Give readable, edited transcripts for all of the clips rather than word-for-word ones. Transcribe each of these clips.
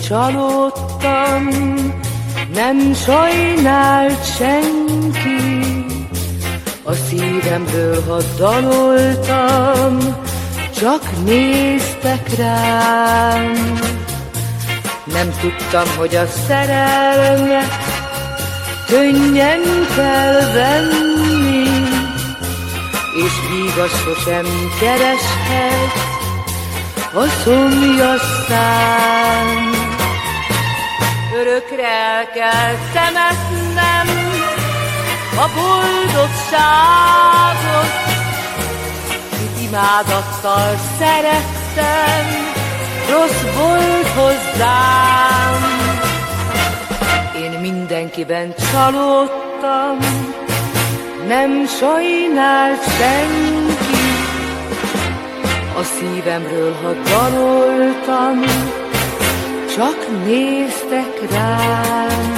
csalódtam, nem sajnált senki. A szívemről, ha daloltam, csak néztek rám. Nem tudtam, hogy a szerelmet könnyen kell venni, és vígas sosem kereshet a szomjas szám. Örökre el kell temetnem a boldogságot, mit imádattal szerettem, rossz volt hozzám. Én mindenkiben csalódtam, nem sajnált senki. A szívemről, ha daloltam, csak néztek rám.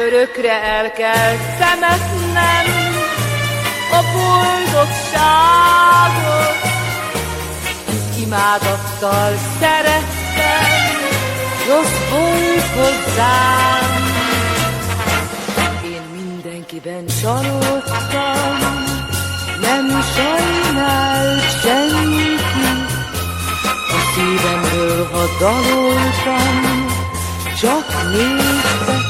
Örökre el kell temetnem a boldogságot, hisz imádattal szerettem, rossz volt hozzám. Én mindenkiben csalódtam, nem sajnált senki. A szívemről, ha daloltam, csak néztek